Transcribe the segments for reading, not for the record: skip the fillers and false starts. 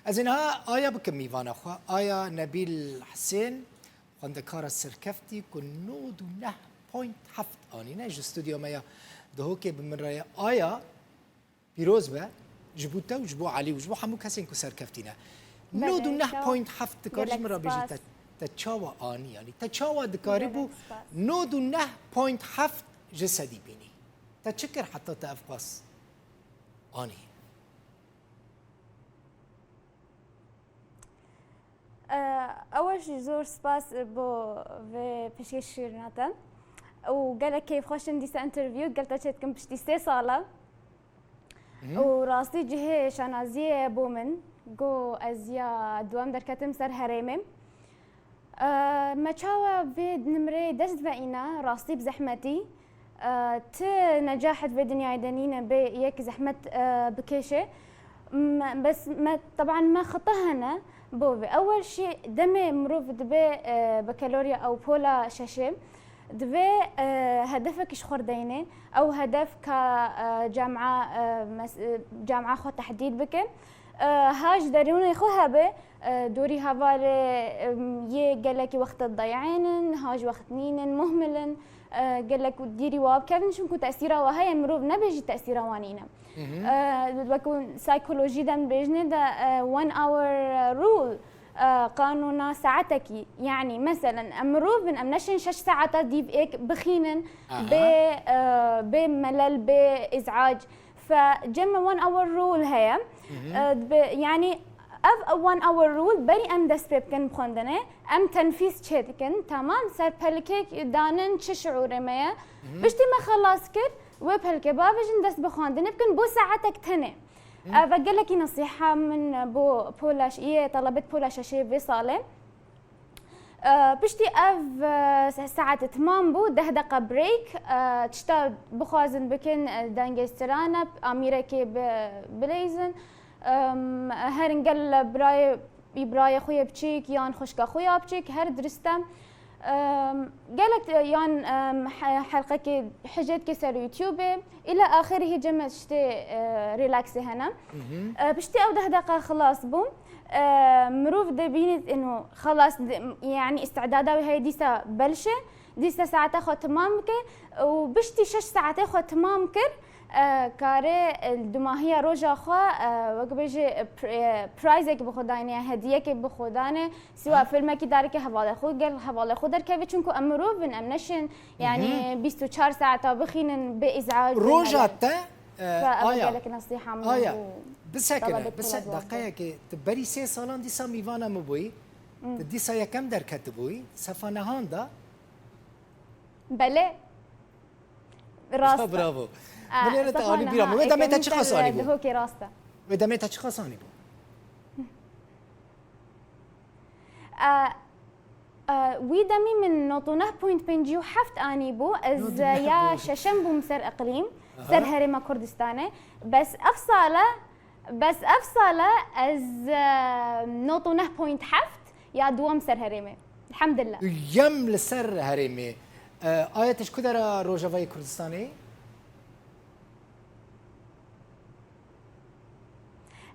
از اینها آیا بکم میوان خوا آیا نبیل حسین خواندکار سرکفتی که 99.7 آنینه استودیو میا دهو که بمن رای آیا پیروز به جبوته و جبو علی و جبو همو کسی که سرکفتینه 99.7 دکارش مرا بجید تچاوا آنی یعنی تچاوا دکاری بو 99.7 جسدی بینی تچکر حتی تافقاس آنی أول شيء زور سباس بو في بشي شيرناتا وقال لك كيف خوش ندي انترفيو قلت له كم بشتي 6 صالة وراسي جهه شانازيه بومن جو ازيا دوام دركتم سر هريمم ما تشاوا في نمري دست بقينا راسي بزحمتي ت نجاحت في دنيا دنينا بيك زحمت بكيشه بس ما طبعا ما خطهنا بوفي اول شيء دمي مروف دبي بكالوريا او بولا شاشه دبي هدفك شخور دينه او هدف كجامعه خو تحديد بك هاج دارون خوها به دوري هفالي يه قال لك وقت الضيعين هاج وقت نين مهملا قال لك ديري واب كيف شنكو تاثيره وهي مروف نبيجي تاثيره وانينا بكون سايكولوجي دم بيجني دا 1 اور رول قانونا ساعتك يعني مثلا امروف من امنشن 6 ساعات ديف ايك بخينن بملل بازعاج فجمع 1 اور رول هي يعني اف 1 اور رول بري ام دسبب كن بخندنه ام تنفيذ تشيتكن تمام سر بلكيك دانن تش شعور ما بشتي ما خلاص كر وبهلك بابجن دس بخاندنه بكن بو ساعتك تنه بقول لك نصيحه من بولاش ايه طلبت بولاش شيء في صاله بشتي اف ساعة تمام بو 10 دقيقة بريك تشتا بخازن بكن دانجسترانا اميركي بليزن هرنقل براي خويا بتشيك يان خشكا خويا بتشيك هر درستم قالك يان حلقة حجت كسر يوتيوب الى اخره جمع شتي ريلاكسي هنا بشتي او 10 دقيقة خلاص بوم مروف دبينت انه خلاص يعني استعدادها هي ديسا بلشه ديسا ساعات خو تمام كه وبشتي 6 ساعات خو تمام كر كاري الدماهيه روجا خو وقبيجي برايزك بخداني هديه بخداني سواء فيلم كي دارك حواله خو قال حواله خو در كيف چونكو امروف من امنشن يعني 24 ساعه بخين بازعاج روجا تا آیا لك نصيحه من آیا بس دقیقه تبری 3 سالان دیسا میوانه مبوی دیسا یکم در کتبوی صفانه هاندا بله راستا برافو من تا آلی بیرام و دمیتا چی خاصانی بو هو کی راستا و دمیتا چی خاصانی بو وي دمي من نوطونه بوينت بنجيو حفت اني بو از يا ششم بو مسر اقليم سر هرم كردستانه بس افصاله از نوطونه بوينت حفت يا دوام سر هرمه الحمد لله يم لسر هرمه آياتش كدرا روجاوي كردستاني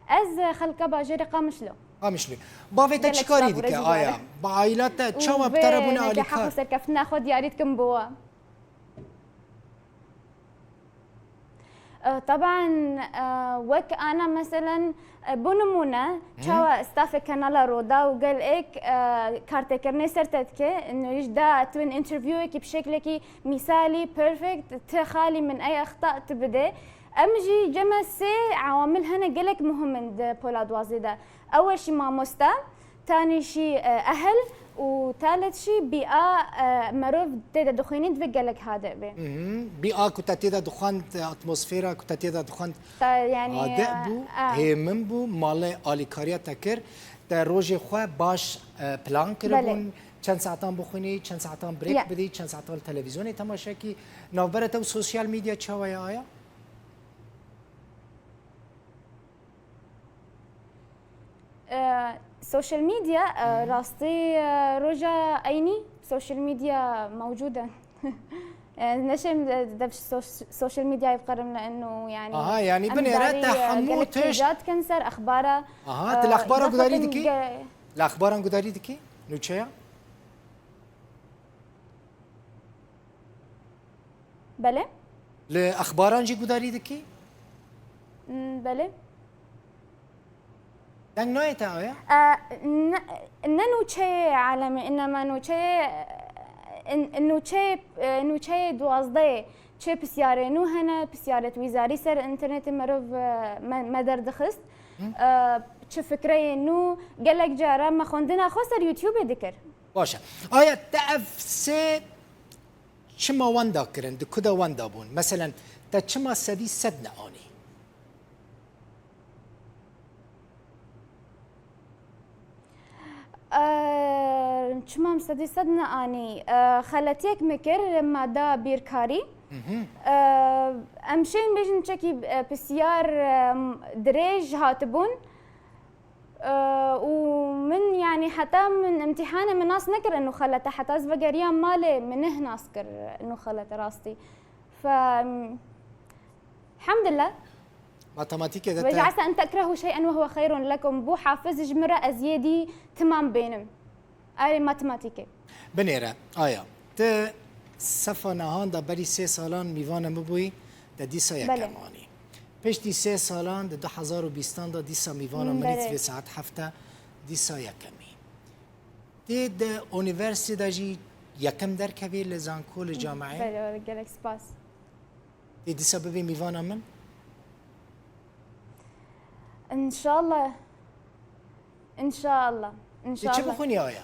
از خلقه باجري قامشلو قامشلو بافيتا تشكاري ديك آيا بعائلات تشاوا بتربونا عليك حق سركفتنا خد ياريتكم بوا طبعا وك انا مثلا بنمونه تشاوا ستاف كانالا رودا وقال ايك كارتكرني سرتتك انه يجدا توين انترفيوك بشكلك مثالي بيرفكت تخالي من اي اخطاء تبدا امجي جمع سي عوامل هنا قالك مهم من بولاد وازيدا اول شيء ماموستا ثاني شيء اهل وثالث شيء بيئة مروف تيدا دخانين تفقلك هذا بيئة كنت تيدا دخان اتموسفيرا كنت تيدا دخان يعني هذا بو هي من بو مال آليكاريا تكر تا روجي خو باش بلان كربون چند ساعتان بخونی چند ساعتان بریک بدی چند ساعتان تلویزیونی تماشا کی نوبرت و سوشیال میدیا چاوی آیا سوشيال ميديا راستي رجا عيني سوشيال ميديا موجودة نشم دبش السوشيال ميديا يفقرم لانه يعني يعني بنيرات حموتش جات كنسر اخباره الاخبار قداري دكي الاخبار قداري دكي نوتشيا بله الاخبار جي قداري دكي بله دنگ نويتا اويا ننو شيء عالمي انما انه شيء دوازده شيء بسياره نو هنا بسياره وزاري سر انترنت مروف مدر دخست شو فكره انه قال لك جاره ما خوندنا خسر يوتيوب ذكر باشا آیا تعرف سه چما وندا کرن ده کدا وندا بون مثلا تا چما سدی صد نعانی چما مستدی صد نعانی خلتيك مكر لما دا بيركاري امشين بيجن تشكي بسيار دريج هاتبون ومن يعني حتى من امتحانه من ناس نكر انه خلت حتى زفقريان مالي من هنا اسكر انه خلت راستي ف الحمد لله ماتماتيكا وإذا عسى ان تكرهوا شيئا وهو خير لكم بو حافظ جمره ازيدي تمام بينم اي ماتماتيكا بنيرا آیا ت سفانا هان دا بری 3 سالان میوانه مبوی دا دیسا یکمانی پشتی 3 سالان دا 2020 دا دیسا میوانه مریض في ساعت هفته دیسا یکمی تی دا اونیورسیتی دا جی یکم در کبیر لزانکول جامعه بله گلک سپاس تی دیسا ببی میوانه من ان شاء الله ان شاء الله ان شاء چه الله بخونی آیا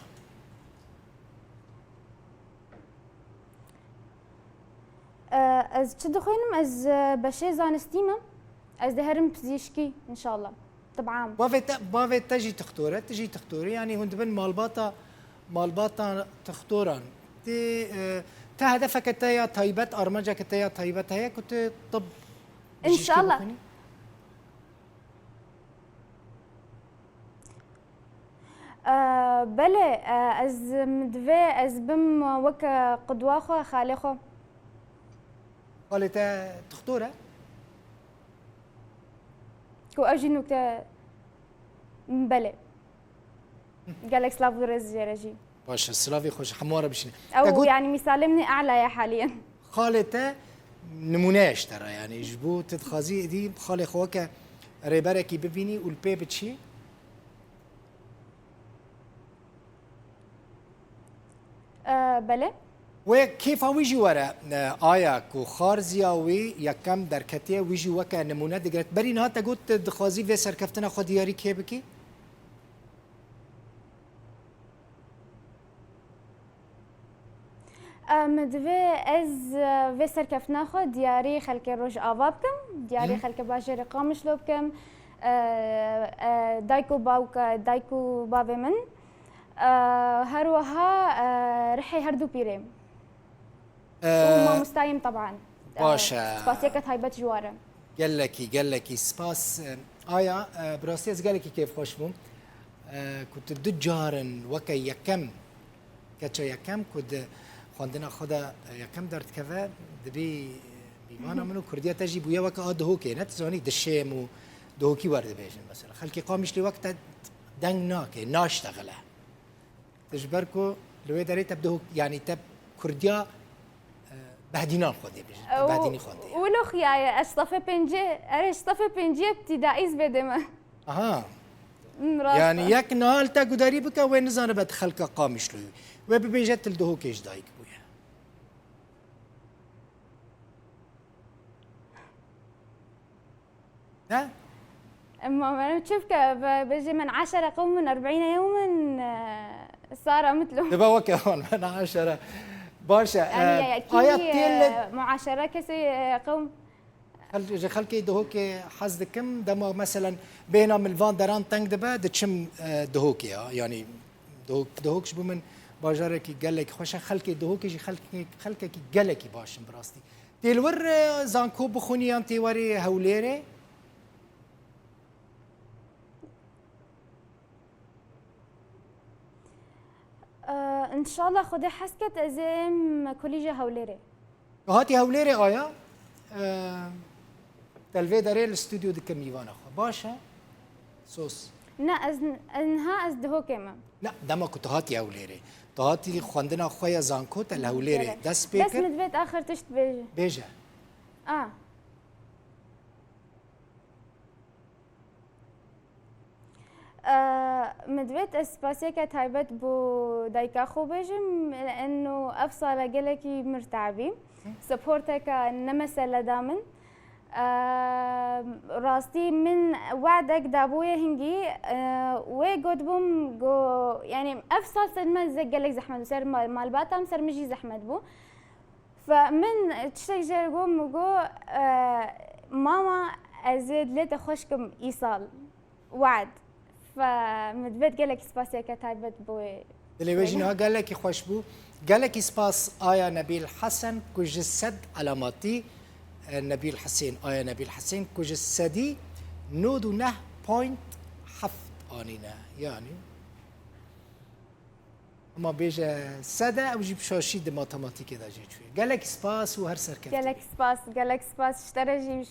از چه دخوینم از بشه زانستیمم از دهرم پزیشکی ان شاء الله طبعا باوی تجی تختوره يعني هند بن مالباتا تختوران تی هدفك تايا طيبات ارمجك تايا طيبات هي كنت طب ان شاء الله بله از مدوي از بم وك قدواخو خالخو قالت تختوره كو اجي نكته بله قالك سلاف غرز جرجي باش سلافي خوش حماره بشني او يعني مسالمني اعلى يا حاليا خالته نمونهش ترى يعني جبو تتخازي دي خالي خوك ريبركي ببيني والبي بتشي بله وكيف ويجي ورا آياك وخارزياوي يكم دركتيه ويجي وكا نمونه دقرت بري نهاتا قلت دخازي في سركفتنا خو دياري كيبكي مدوي از في سركفتنا خو دياري خلك روج آوا بكم دياري خلك باجر قامش لو بكم دايكو باوكا دايكو بابي من هروها رحي هردو بيريم وما مستايم طبعا باشا سباسيكا هايبت جواره قال لك سباس آيا براستيز قال لك كيف خوش بوم كنت دجارن وكا يكم كتشا يكم كنت خواندنا خدا يكم درت كذا دبي بيمانا منو كرديا تجي بويا وكا دهوكي نتزوني دشيم ودهوكي ورد بيجن مثلا خلكي قامش لي وقت دنگ ناكي ناشتغله تجبركو لو داري تبدو يعني تب كرديا بهدينان خودي بهديني خودي ولو خيايا اصطفى بنجي اري اصطفى بنجي ابتدائي زبدما اها يعني يك نال تا قداري بك وين زانه بدخلك قامش له وببيجت الدهو كيش دايك بويا ها اما انا بشوفك بيجي من 10 قوم من 40 يوما صار مثله تبا وكا هون من 10 باشا يعني آيات معاشرة كسي قوم خلكي دهوكي حزدكم دما مثلا بينا من الفان دران تنگ دبا دتشم دهوكي يعني دهوكش بمن باجاركي قال لك خوش خلكي دهوكي خلكي قال لك باش براستي تيلور زانكو بخوني انت وري هوليري ان شاء الله خدي حسكت ازم كوليجا هوليري هاتی هولێرێ ئایا تەلڤێ دەرێ لە ستودیو دکە میوانە خۆ باشە سۆس نه از انها از دهو کمه لا دەما کو هاتی هەولێرێ هاتی خوێندنا خۆیە زانکۆتە لە هەولێرێ دەست پێ دست مدوێت آخر تشت بێژە بێژە مدوێت ئەسپاسێکە تایبەت بۆ دایکا خۆ بێژم لأنه ئەف ساڵە گەلێکی مرتعبی سپۆرتێکە نەمەسە لەدا من ڕاستی من وعدێک دابووە هنگی وێ گوت بووم یعنی ئەف ساڵ سەرمە گەلێک زەحمەت بوو سەر مالباتام سەر مژی زەحمەت بوو فمن تشتێک ژێر گۆم گۆ ماما ئەزێت لێتە خۆشکم ئیساڵ وعد فمدبێت گەلێکی سپاسێکە تایبەت بۆی دلێوێژینەوە گەلێکی خۆش بوو گەلێکی سپاس ئایا نەبیل حەسەن کوژ سەد علاماتی نەبیل حسێن ئایا نەبیل حسێن کوژ سەدی 99.7 ئانینە یانی ئەما بێژە سەدە ئەوژی بشاشی دە ماتەماتیکێدا جێ کوێ گەلێکی سپاس و هەر سەرکەوتنی گەلێک سپاس شتەرەژیش